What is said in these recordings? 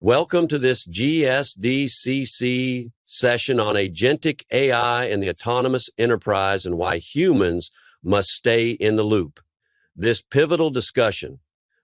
Welcome to this GSDCC session on Agentic AI and the autonomous enterprise and why humans must stay in the loop. This pivotal discussion,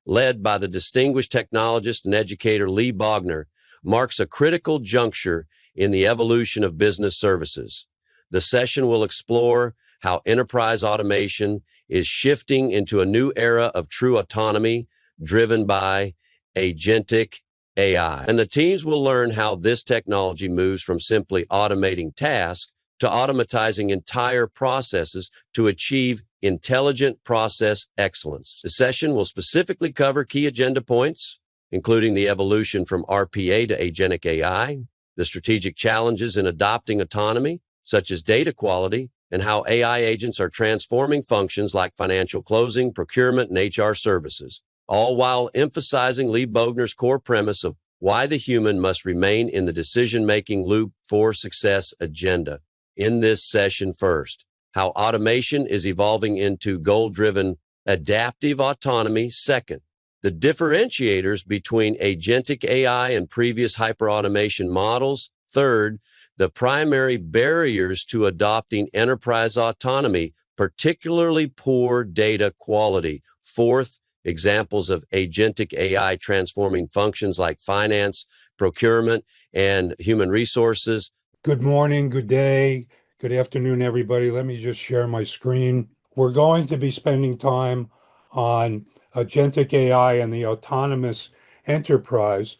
led by the distinguished technologist and educator Lee Bogner, marks a critical juncture in the evolution of business services. The session will explore how enterprise automation is shifting into a new era of true autonomy driven by Agentic AI. And the teams will learn how this technology moves from simply automating tasks to automatizing entire processes to achieve intelligent process excellence. The session will specifically cover key agenda points, including the evolution from RPA to agentic AI, the strategic challenges in adopting autonomy, such as data quality, and how AI agents are transforming functions like financial closing, procurement, and HR services, all while emphasizing Lee Bogner's core premise of why the human must remain in the decision-making loop for success agenda. In this session first, how automation is evolving into goal-driven adaptive autonomy. Second, the differentiators between agentic AI and previous hyperautomation models. Third, the primary barriers to adopting enterprise autonomy, particularly poor data quality. Fourth, examples of agentic AI transforming functions like finance, procurement, and human resources. Good morning, good day, good afternoon, everybody. Let me just share my screen. We're going to be spending time on agentic AI and the autonomous enterprise,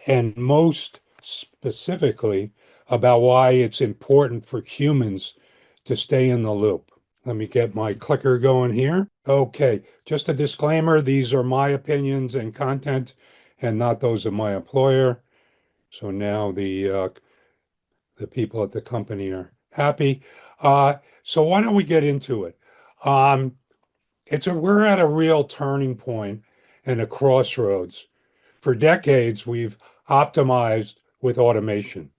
and most specifically about why it's important for humans to stay in the loop. Let me get my clicker going here. Okay, just a disclaimer, these are my opinions and content and not those of my employer. So now the people at the company are happy. So why don't we get into it? We're at a real turning point and a crossroads. For decades, we've optimized with automation,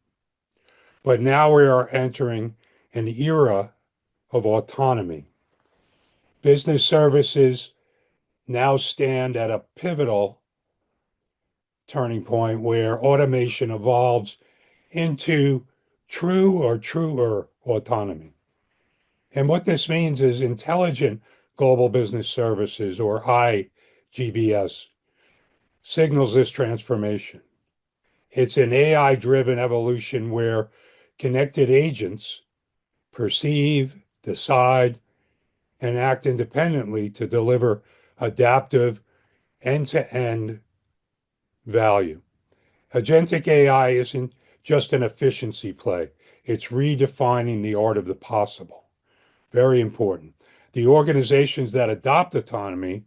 but now we are entering an era of autonomy. Business services now stand at a pivotal turning point where automation evolves into true or truer autonomy. And what this means is intelligent global business services, or IGBS, signals this transformation. It's an AI-driven evolution where connected agents perceive, decide, and act independently to deliver adaptive end-to-end value. Agentic AI isn't just an efficiency play. It's redefining the art of the possible. Very important. The organizations that adopt autonomy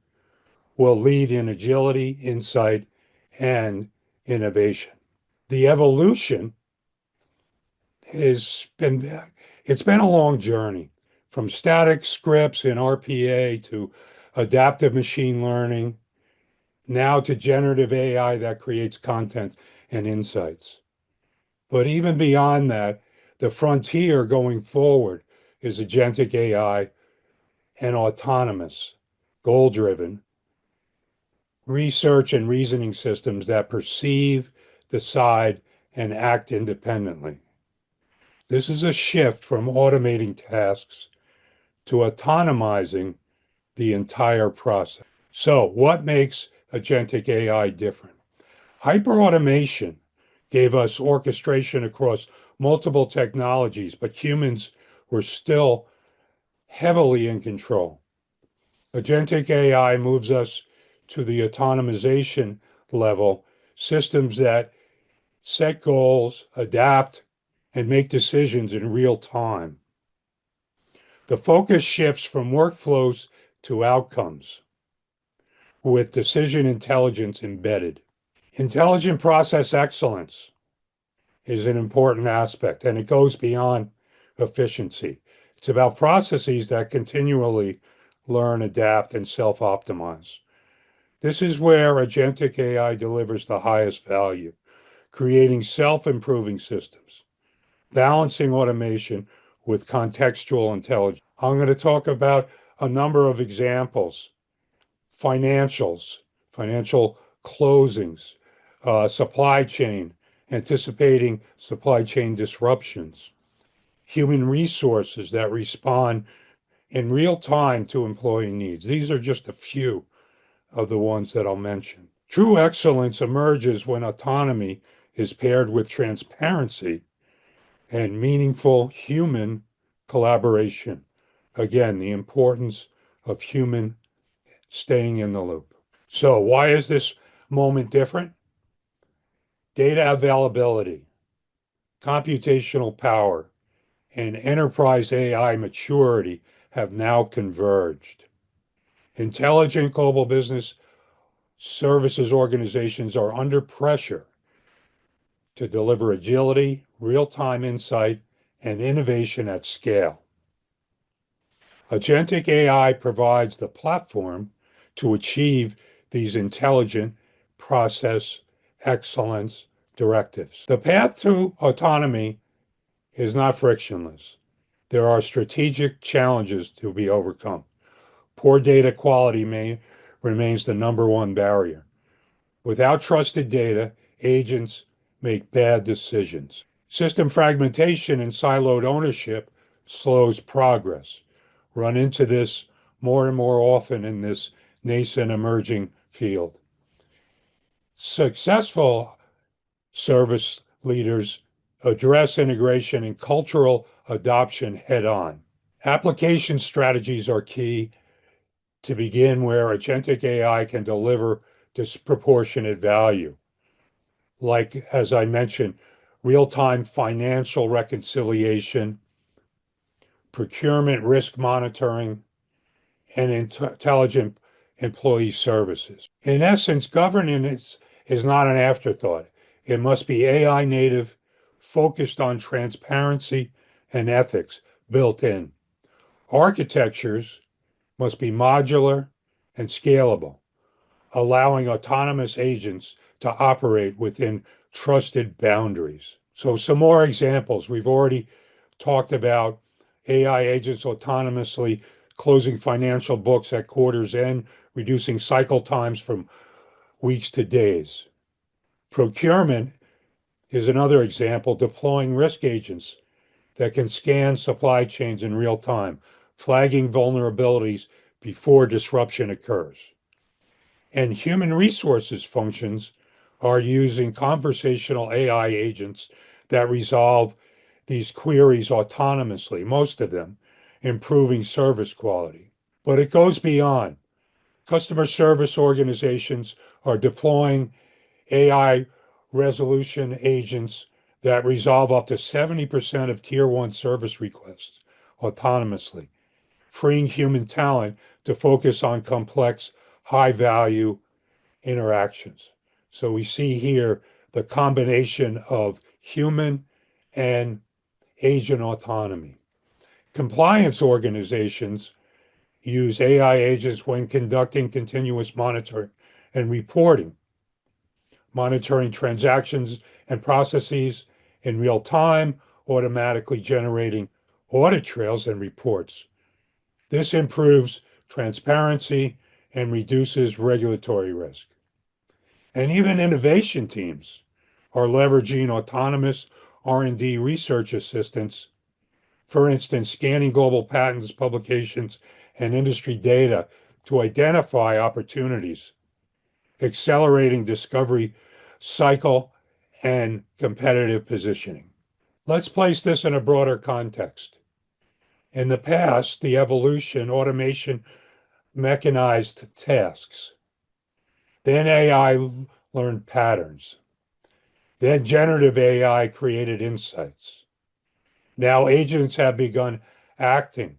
will lead in agility, insight, and innovation. The evolution it's been a long journey, from static scripts in RPA to adaptive machine learning, now to generative AI that creates content and insights. But even beyond that, the frontier going forward is agentic AI and autonomous, goal-driven research and reasoning systems that perceive, decide, and act independently. This is a shift from automating tasks to autonomizing the entire process. So what makes agentic AI different? Hyperautomation gave us orchestration across multiple technologies, but humans were still heavily in control. Agentic AI moves us to the autonomization level, systems that set goals, adapt, and make decisions in real time. The focus shifts from workflows to outcomes, with decision intelligence embedded. Intelligent process excellence is an important aspect, and it goes beyond efficiency. It's about processes that continually learn, adapt, and self-optimize. This is where agentic AI delivers the highest value, creating self-improving systems, balancing automation with contextual intelligence. I'm going to talk about a number of examples: financials, financial closings, supply chain, anticipating supply chain disruptions, human resources that respond in real time to employee needs. These are just a few of the ones that I'll mention. True excellence emerges when autonomy is paired with transparency and meaningful human collaboration. Again, the importance of human staying in the loop. So, why is this moment different? Data availability, computational power, and enterprise AI maturity have now converged. Intelligent global business services organizations are under pressure to deliver agility, real-time insight, and innovation at scale. Agentic AI provides the platform to achieve these intelligent process excellence directives. The path to autonomy is not frictionless. There are strategic challenges to be overcome. Poor data quality remains the number one barrier. Without trusted data, agents make bad decisions. System fragmentation and siloed ownership slows progress. Run into this more and more often in this nascent emerging field. Successful service leaders address integration and cultural adoption head on. Application strategies are key to begin where agentic AI can deliver disproportionate value. Like, as I mentioned, real-time financial reconciliation, procurement risk monitoring, and intelligent employee services. In essence, governance is not an afterthought. It must be AI native, focused on transparency and ethics built in. Architectures must be modular and scalable, allowing autonomous agents to operate within trusted boundaries. So some more examples. We've already talked about AI agents autonomously closing financial books at quarter's end, reducing cycle times from weeks to days. Procurement is another example, deploying risk agents that can scan supply chains in real time, flagging vulnerabilities before disruption occurs. And human resources functions are using conversational AI agents that resolve these queries autonomously, most of them, improving service quality. But it goes beyond. Customer service organizations are deploying AI resolution agents that resolve up to 70% of tier one service requests autonomously, freeing human talent to focus on complex, high value interactions. So we see here the combination of human and agent autonomy. Compliance organizations use AI agents when conducting continuous monitoring and reporting, monitoring transactions and processes in real time, automatically generating audit trails and reports. This improves transparency and reduces regulatory risk. And even innovation teams are leveraging autonomous R&D research assistants, for instance, scanning global patents, publications, and industry data to identify opportunities, accelerating discovery cycle and competitive positioning. Let's place this in a broader context. In the past, the evolution, automation, mechanized tasks. Then AI learned patterns. Then generative AI created insights. Now agents have begun acting,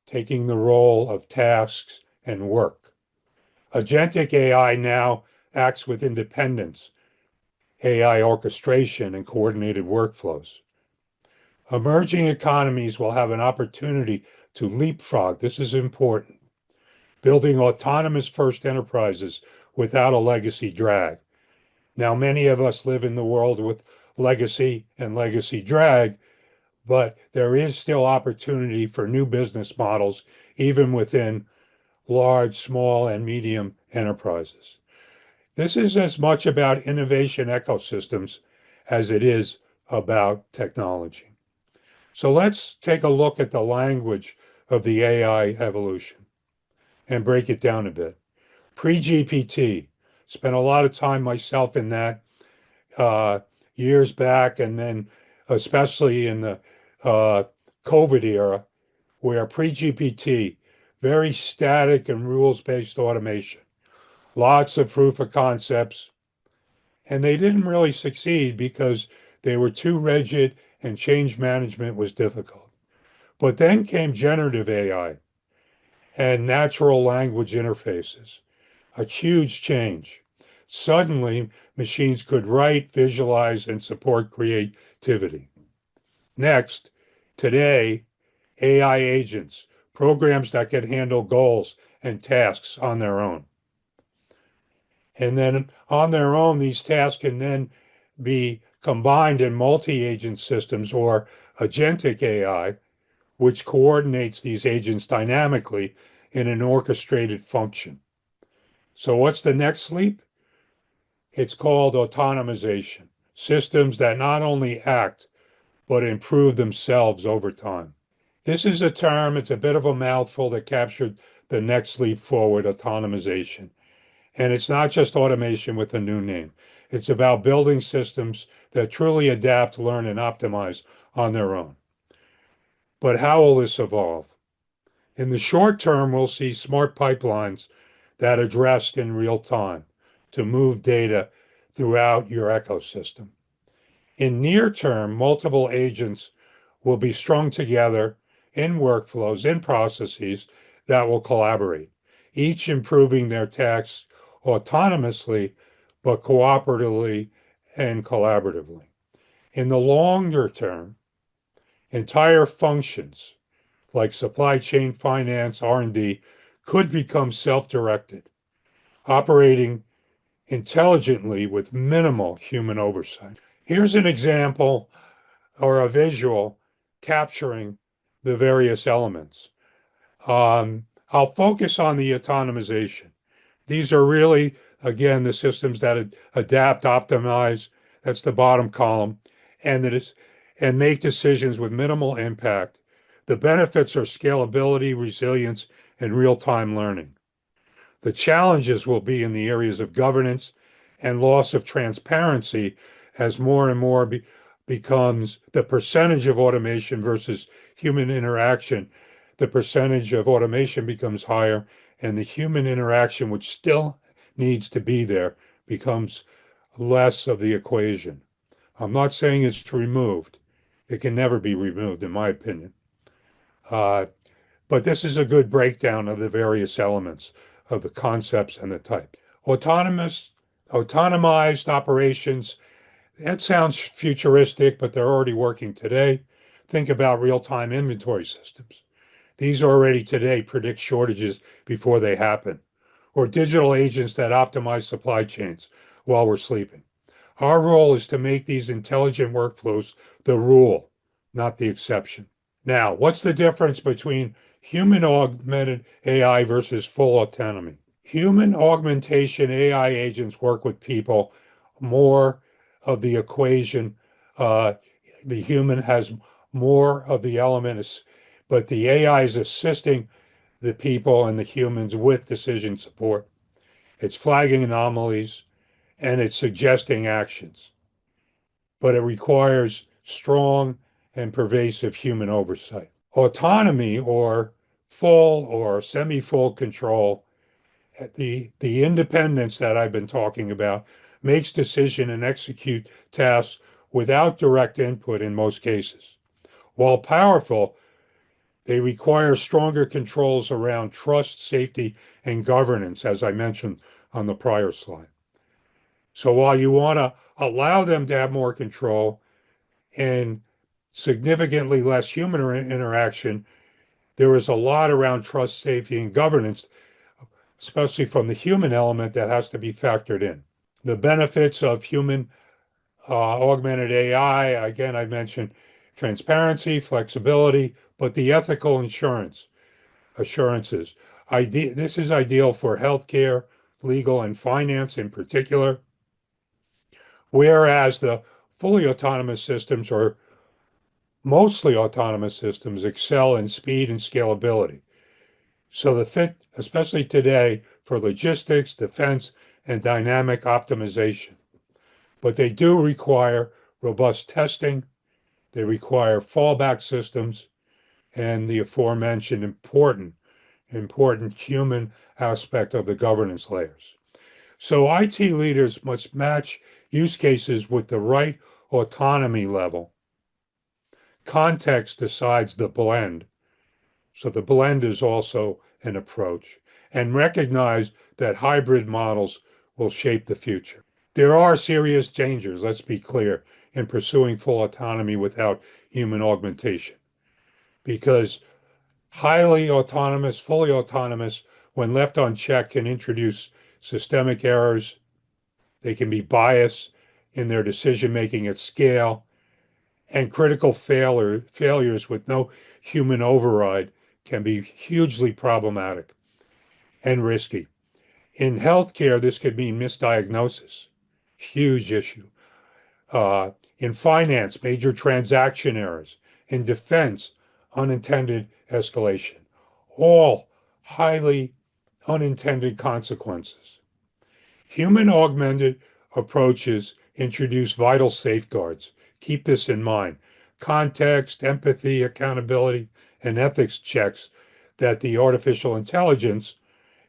taking the role of tasks and work. Agentic AI now acts with independence, AI orchestration, and coordinated workflows. Emerging economies will have an opportunity to leapfrog. This is important. Building autonomous first enterprises without a legacy drag. Now, many of us live in the world with legacy and legacy drag, but there is still opportunity for new business models, even within large, small, and medium enterprises. This is as much about innovation ecosystems as it is about technology. So let's take a look at the language of the AI evolution and break it down a bit. Pre-GPT, spent a lot of time myself in that uh, years back, and then especially in the uh, COVID era, where pre-GPT, very static and rules-based automation, lots of proof of concepts, and they didn't really succeed because they were too rigid and change management was difficult. But then came generative AI and natural language interfaces, a huge change. Suddenly, machines could write, visualize, and support creativity. Next, today, AI agents, programs that can handle goals and tasks on their own. And then on their own, these tasks can then be combined in multi-agent systems or agentic AI, which coordinates these agents dynamically in an orchestrated function. So what's the next leap? It's called autonomization, systems that not only act, but improve themselves over time. This is a term, it's a bit of a mouthful that captured the next leap forward, autonomization. And it's not just automation with a new name. It's about building systems that truly adapt, learn, and optimize on their own. But how will this evolve? In the short term, we'll see smart pipelines that addressed in real time to move data throughout your ecosystem. In near term, multiple agents will be strung together in workflows, in processes that will collaborate, each improving their tasks autonomously, but cooperatively and collaboratively. In the longer term, entire functions like supply chain, finance, R&D could become self-directed, operating intelligently with minimal human oversight. Here's an example or a visual capturing the various elements. I'll focus on the autonomization. These are really, again, the systems that adapt, optimize, that's the bottom column, and that is, and make decisions with minimal impact. The benefits are scalability, resilience, and real-time learning. The challenges will be in the areas of governance and loss of transparency as more and more becomes the percentage of automation versus human interaction. The percentage of automation becomes higher, and the human interaction, which still needs to be there, becomes less of the equation. I'm not saying it's removed. It can never be removed, in my opinion. Uh, but this is a good breakdown of the various elements of the concepts and the type. Autonomized operations, that sounds futuristic, but they're already working today. Think about real-time inventory systems. These already today predict shortages before they happen, or digital agents that optimize supply chains while we're sleeping. Our role is to make these intelligent workflows the rule, not the exception. Now, what's the difference between human augmented AI versus full autonomy? Human augmentation AI agents work with people more of the equation. Uh, the human has more of the elements, but the AI is assisting the people and the humans with decision support. It's flagging anomalies and it's suggesting actions, but it requires strong and pervasive human oversight. Autonomy or full or semi-full control, the independence that I've been talking about, makes decision and execute tasks without direct input in most cases. While powerful, they require stronger controls around trust, safety, and governance, as I mentioned on the prior slide. So while you want to allow them to have more control and significantly less human interaction, there is a lot around trust, safety, and governance, especially from the human element, that has to be factored in. The benefits of human augmented AI, again, I mentioned transparency, flexibility, but the ethical assurances. This is ideal for healthcare, legal, and finance in particular, whereas the fully autonomous systems or mostly autonomous systems excel in speed and scalability. So the fit, especially today, for logistics, defense, and dynamic optimization. But they do require robust testing, they require fallback systems, and the aforementioned important human aspect of the governance layers. So IT leaders must match use cases with the right autonomy level. Context decides the blend. So the blend is also an approach, and recognize that hybrid models will shape the future. There are serious dangers, let's be clear, in pursuing full autonomy without human augmentation, because highly autonomous, fully autonomous, when left unchecked, can introduce systemic errors. They can be biased in their decision making at scale, and critical failures with no human override can be hugely problematic and risky. In healthcare, this could mean misdiagnosis, huge issue. In finance, major transaction errors. In defense, unintended escalation. All highly unintended consequences. Human augmented approaches introduce vital safeguards. Keep this in mind. Context, empathy, accountability, and ethics checks that the artificial intelligence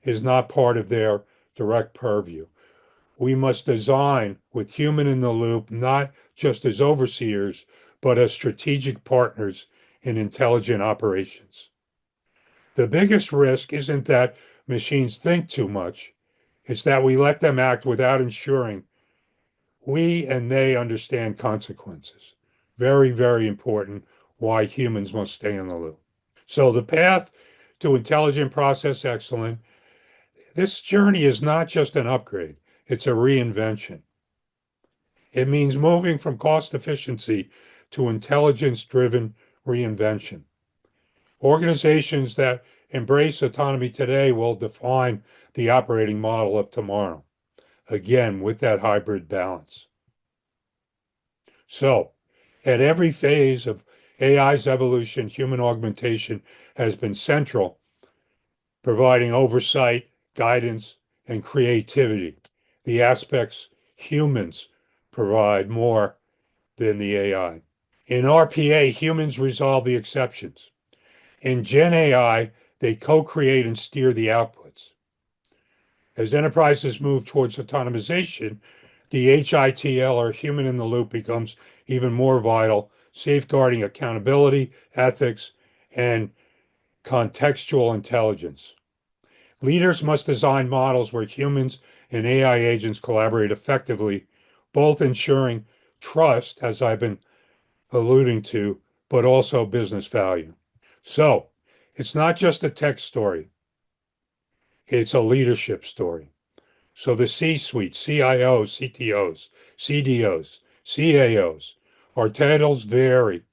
is not part of their direct purview. We must design with human in the loop, not just as overseers, but as strategic partners in intelligent operations. The biggest risk isn't that machines think too much, it's that we let them act without ensuring we and they understand consequences. Very, very important why humans must stay in the loop. So the path to intelligent process excellence, this journey is not just an upgrade, it's a reinvention. It means moving from cost efficiency to intelligence-driven reinvention. Organizations that embrace autonomy today will define the operating model of tomorrow. Again, with that hybrid balance. So, at every phase of AI's evolution, human augmentation has been central, providing oversight, guidance, and creativity, the aspects humans provide more than the AI. In RPA, humans resolve the exceptions. In Gen AI, they co-create and steer the outputs. As enterprises move towards autonomization, the HITL, or human in the loop, becomes even more vital, safeguarding accountability, ethics, and contextual intelligence. Leaders must design models where humans and AI agents collaborate effectively, both ensuring trust, as I've been alluding to, but also business value. So it's not just a tech story, it's a leadership story. So the C-suite, CIOs, CTOs, CDOs, CAOs, our titles vary,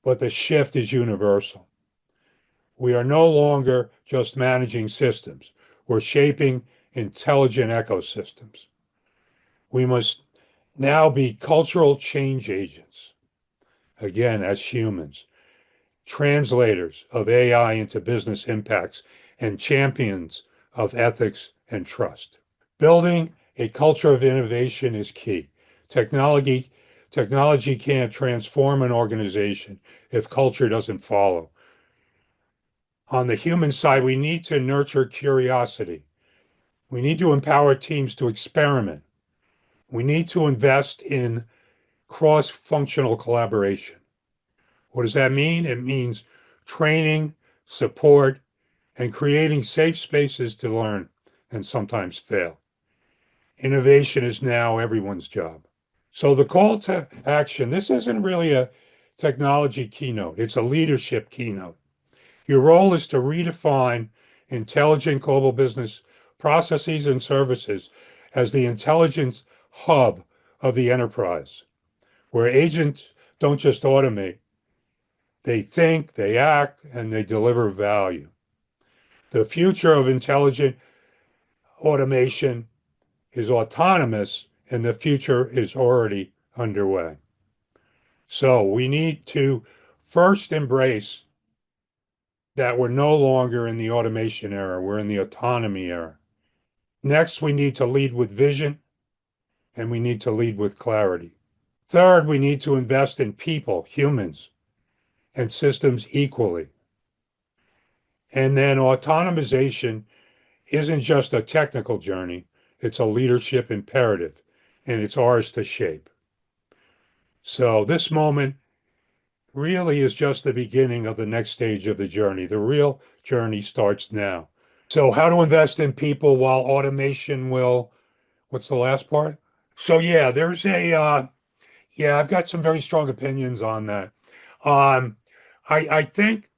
but the shift is universal. We are no longer just managing systems. We're shaping intelligent ecosystems. We must now be cultural change agents, again, as humans, translators of AI into business impacts, and champions of ethics and trust. Building a culture of innovation is key. Technology can't transform an organization if culture doesn't follow. On the human side, we need to nurture curiosity. We need to empower teams to experiment. We need to invest in cross-functional collaboration. What does that mean? It means training, support, and creating safe spaces to learn and sometimes fail. Innovation is now everyone's job. So the call to action, this isn't really a technology keynote, it's a leadership keynote. Your role is to redefine intelligent global business processes and services as the intelligence hub of the enterprise, where agents don't just automate, they think, they act, and they deliver value. The future of intelligent automation is autonomous and the future is already underway. So we need to first embrace that we're no longer in the automation era, we're in the autonomy era. Next, we need to lead with vision and we need to lead with clarity. Third, we need to invest in people, humans, and systems equally. And then autonomization isn't just a technical journey, it's a leadership imperative, and it's ours to shape. So this moment really is just the beginning of the next stage of the journey. The real journey starts now. So how to invest in people while automation will, what's the last part? So yeah, yeah, I've got some very strong opinions on that. Um, I think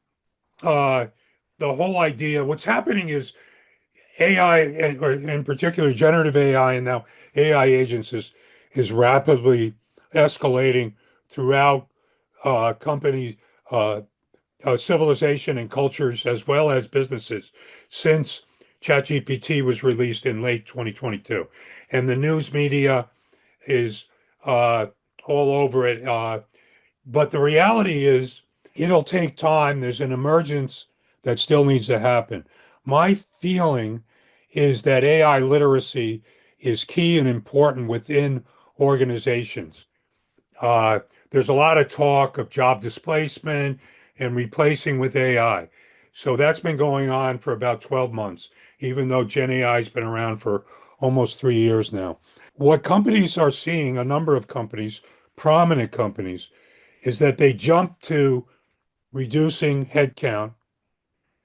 uh, the whole idea, what's happening is AI, or in particular generative AI, and now AI agents is rapidly escalating throughout company civilization and cultures as well as businesses since ChatGPT was released in late 2022, and the news media is uh, all over it. But the reality is, it'll take time. There's an emergence that still needs to happen. My feeling is that AI literacy is key and important within organizations. Uh, there's a lot of talk of job displacement and replacing with AI. So that's been going on for about 12 months, even though Gen AI has been around for almost 3 years now. What companies are seeing, a number of companies, prominent companies, is that they jump to reducing headcount,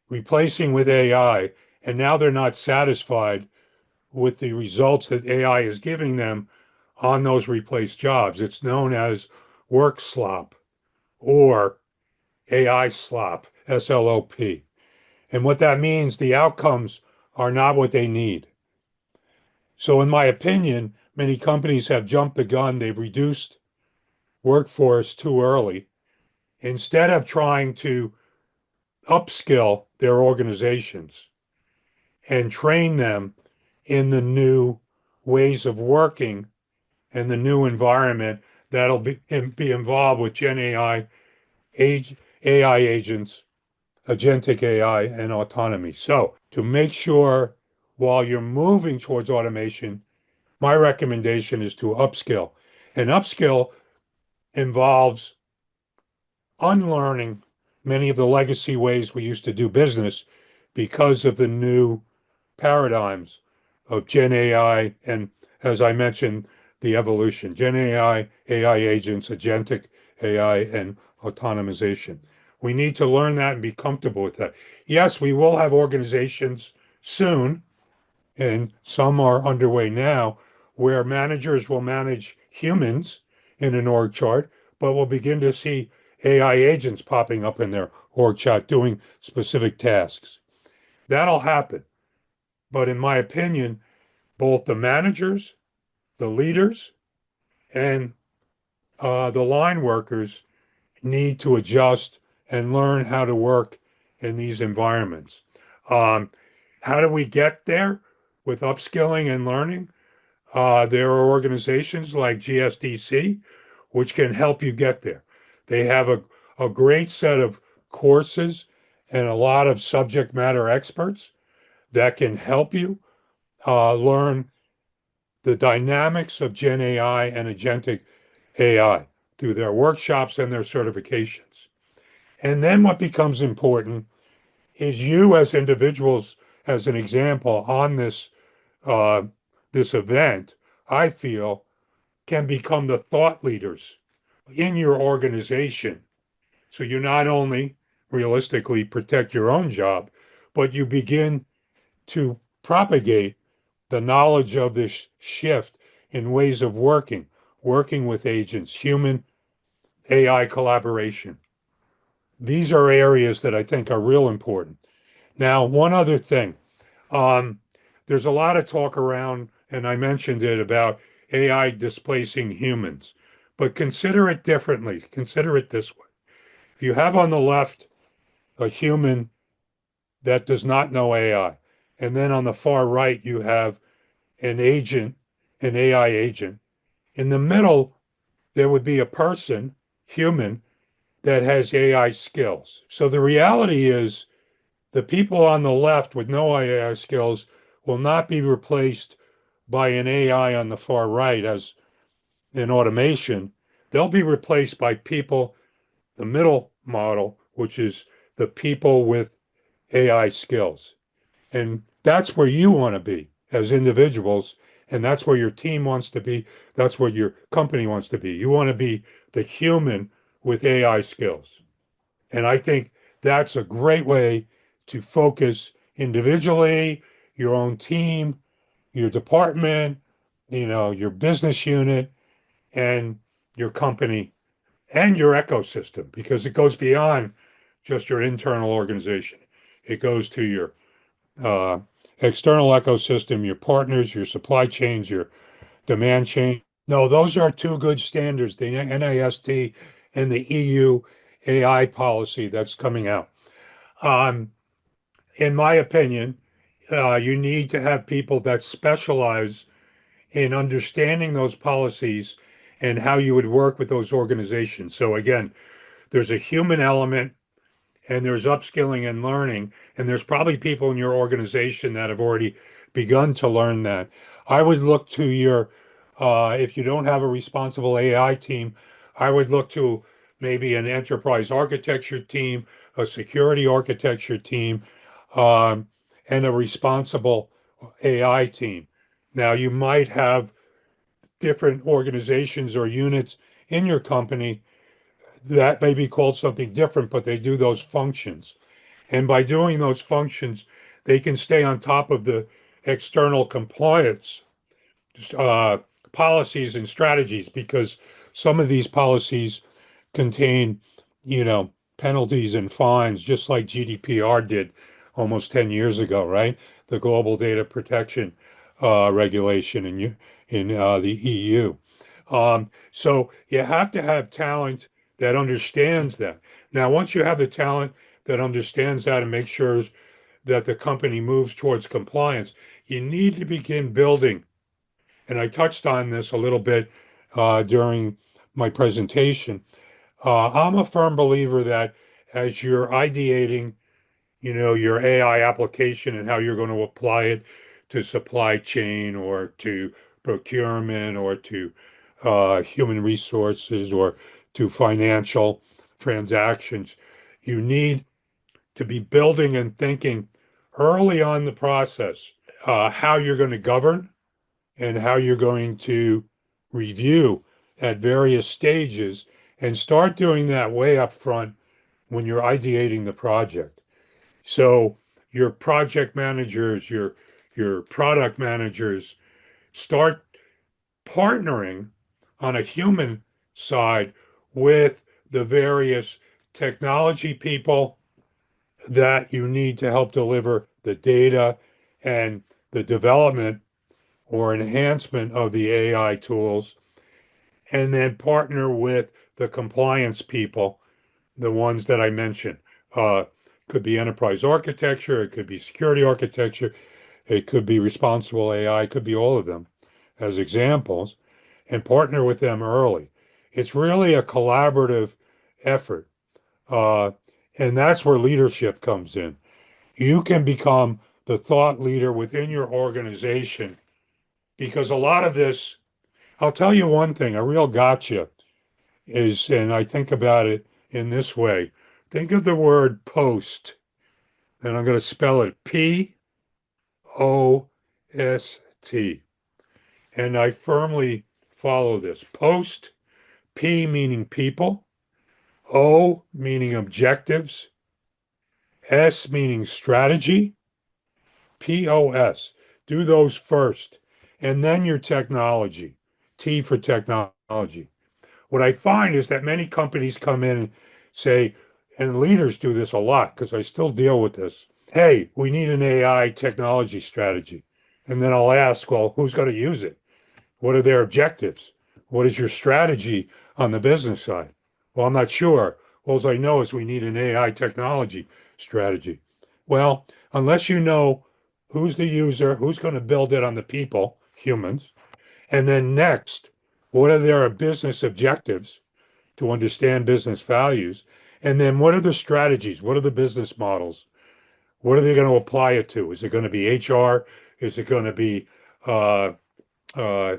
replacing with AI, and now they're not satisfied with the results that AI is giving them on those replaced jobs. It's known as work slop or AI slop, SLOP. And what that means, the outcomes are not what they need. So, in my opinion, many companies have jumped the gun. They've reduced workforce too early instead of trying to upskill their organizations and train them in the new ways of working and the new environment that'll be involved with Gen AI, AI agents, agentic AI, and autonomy. So to make sure while you're moving towards automation, my recommendation is to upskill. And upskill involves unlearning many of the legacy ways we used to do business because of the new paradigms of Gen AI and, as I mentioned, the evolution. Gen AI, AI agents, agentic AI, and autonomization. We need to learn that and be comfortable with that. Yes, we will have organizations soon, and some are underway now, where managers will manage humans in an org chart, but we'll begin to see AI agents popping up in their org chart doing specific tasks. That'll happen. But in my opinion, both the managers, the leaders, and the line workers need to adjust and learn how to work in these environments. Um, how do we get there with upskilling and learning? There are organizations like GSDC which can help you get there. They have a great set of courses and a lot of subject matter experts that can help you learn the dynamics of Gen AI and agentic AI through their workshops and their certifications. And then what becomes important is you as individuals, as an example, on uh, this event, I feel can become the thought leaders in your organization. So you not only realistically protect your own job, but you begin to propagate the knowledge of this shift in ways of working, working with agents, human AI collaboration. These are areas that I think are real important. Now, one other thing. Um, there's a lot of talk around, and I mentioned it, about AI displacing humans. But consider it differently. Consider it this way. If you have on the left a human that does not know AI, And then on the far right, you have an agent, an AI agent. In the middle, there would be a person, human, that has AI skills. So the reality is the people on the left with no AI skills will not be replaced by an AI on the far right as in automation. They'll be replaced by people, the middle model, which is the people with AI skills. And that's where you want to be as individuals. And that's where your team wants to be. That's where your company wants to be. You want to be the human with AI skills. And I think that's a great way to focus individually, your own team, your department, your business unit, and your company and your ecosystem, because it goes beyond just your internal organization. It goes to your uh, external ecosystem, your partners, your supply chains, your demand chain. No, those are two good standards, the NIST and the EU AI policy that's coming out. Um, in my opinion, you need to have people that specialize in understanding those policies and how you would work with those organizations. So again, there's a human element and there's upskilling and learning, and there's probably people in your organization that have already begun to learn that. I would look to if you don't have a responsible AI team, I would look to maybe an enterprise architecture team, a security architecture team, um, and a responsible AI team. Now, you might have different organizations or units in your company that may be called something different, but they do those functions. And by doing those functions, they can stay on top of the external compliance uh, policies and strategies, because some of these policies contain, penalties and fines, just like GDPR did almost 10 years ago, right? The Global Data Protection regulation in the EU. So you have to have talent that understands that. Now, once you have the talent that understands that and makes sure that the company moves towards compliance, you need to begin building. And I touched on this a little bit during my presentation. I'm a firm believer that as you're ideating, your AI application and how you're going to apply it to supply chain or to procurement or to human resources or to financial transactions, you need to be building and thinking early on the process, how you're going to govern and how you're going to review at various stages, and start doing that way up front when you're ideating the project. So your project managers, your product managers start partnering on a human side with the various technology people that you need to help deliver the data and the development or enhancement of the AI tools, and then partner with the compliance people, the ones that I mentioned. Uh, could be enterprise architecture, it could be security architecture, it could be responsible AI, it could be all of them as examples, and partner with them early. It's really a collaborative effort. Uh, and that's where leadership comes in. You can become the thought leader within your organization, because a lot of this, I'll tell you one thing, a real gotcha is, and I think about it in this way. Think of the word post, and I'm going to spell it POST. And I firmly follow this. Post, P meaning people, O meaning objectives, S meaning strategy, POS. Do those first, and then your technology. T for technology. What I find is that many companies come in and say, and leaders do this a lot because I still deal with this. Hey, we need an AI technology strategy. And then I'll ask, well, who's going to use it? What are their objectives? What is your strategy on the business side? Well, I'm not sure. All I know is we need an AI technology strategy. Well, unless you know who's the user, who's going to build it on the people, humans, and then next, what are their business objectives to understand business values, and then what are the strategies, what are the business models, what are they going to apply it to? Is it going to be HR? Is it going to be uh, uh,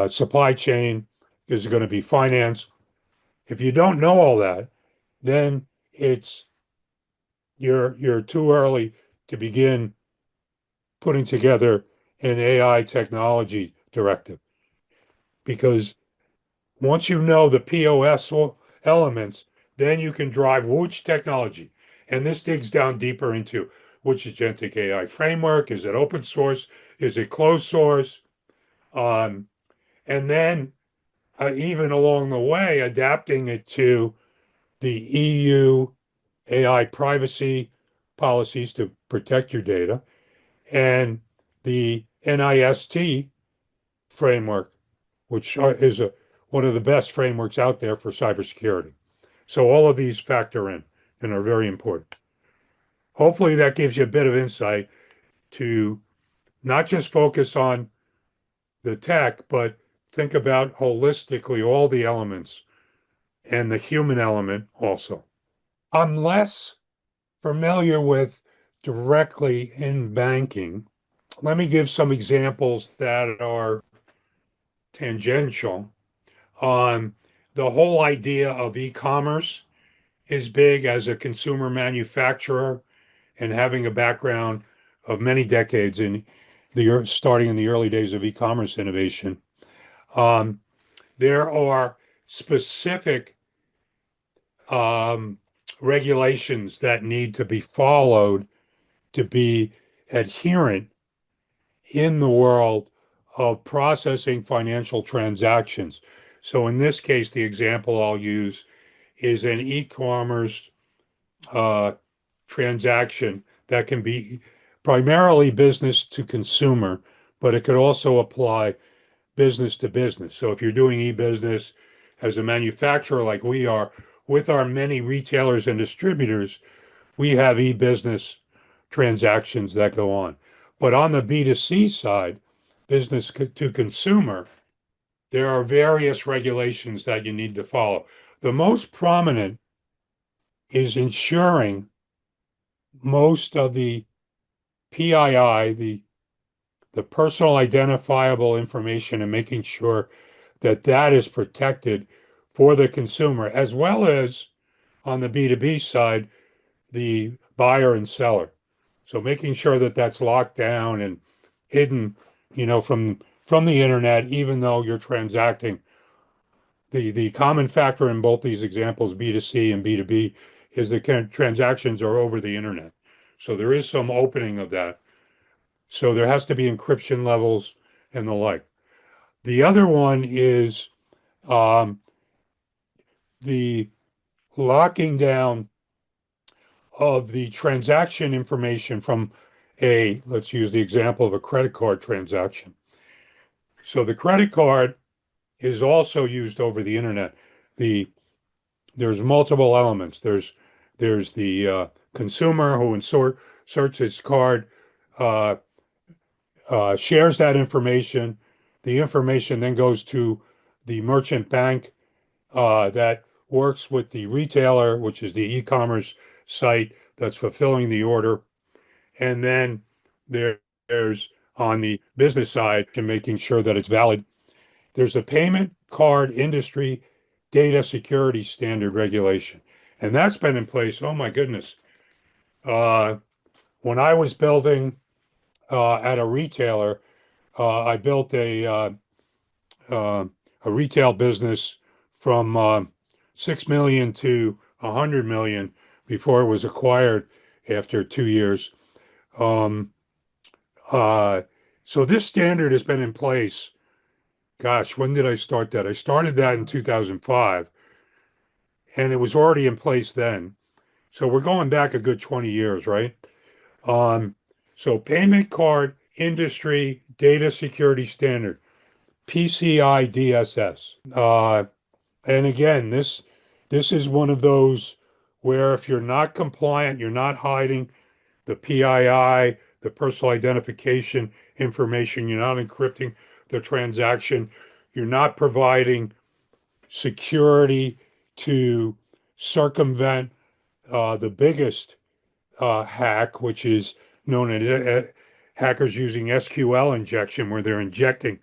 supply chain? Is it going to be finance? If you don't know all that, then it's you're too early to begin putting together an AI technology directive because once you know the POS elements, then you can drive which technology. And this digs down deeper into which agentic AI framework. Is it open source? Is it closed source? Um, and then even along the way, adapting it to the EU AI privacy policies to protect your data and the NIST framework, which is one of the best frameworks out there for cybersecurity. So all of these factor in and are very important. Hopefully that gives you a bit of insight to not just focus on the tech, but think about holistically all the elements and the human element also. I'm less familiar with directly in banking. Let me give some examples that are tangential. The whole idea of e-commerce is big as a consumer manufacturer and having a background of many decades in starting in the early days of e-commerce innovation. Um, there are specific um, regulations that need to be followed to be adherent in the world of processing financial transactions. So in this case, the example I'll use is an e-commerce uh, transaction that can be primarily business to consumer, but it could also apply business to business. So if you're doing e-business as a manufacturer like we are, with our many retailers and distributors, we have e-business transactions that go on. But on the B2C side, business to consumer, there are various regulations that you need to follow. The most prominent is ensuring most of the PII, the personal identifiable information, and making sure that that is protected for the consumer, as well as on the B2B side, the buyer and seller. So making sure that that's locked down and hidden, from the internet, even though you're transacting. The common factor in both these examples, B2C and B2B, is the transactions are over the internet. So there is some opening of that. So there has to be encryption levels and the like. The other one is um, the locking down of the transaction information from let's use the example of a credit card transaction. So the credit card is also used over the internet. The There's multiple elements. There's the consumer who inserts his card, uh, shares that information. The information then goes to the merchant bank that works with the retailer, which is the e-commerce site that's fulfilling the order. And then there's on the business side to making sure that it's valid. There's a payment card industry data security standard regulation. And that's been in place. Oh my goodness. Uh, when I was building at a retailer, I built uh, a retail business from 6 million to 100 million before it was acquired after 2 years. Um, uh, so this standard has been in place. Gosh, when did I start that? I started that in 2005, and it was already in place then. So we're going back a good 20 years, right? Um, so payment card industry data security standard, PCI DSS. And again, this is one of those where if you're not compliant, you're not hiding the PII, the personal identification information. You're not encrypting the transaction. You're not providing security to circumvent the biggest hack, which is known as hackers using SQL injection, where they're injecting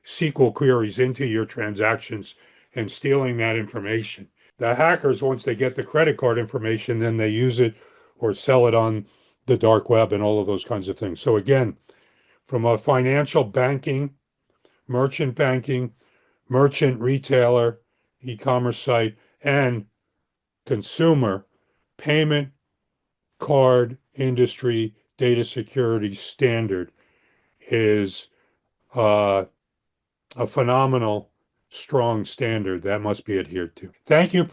SQL queries into your transactions and stealing that information. The hackers, once they get the credit card information, then they use it or sell it on the dark web and all of those kinds of things. So again, from a financial banking, merchant banking, merchant retailer, e-commerce site, and consumer payment card industry data security standard is a phenomenal, strong standard that must be adhered to. Thank you.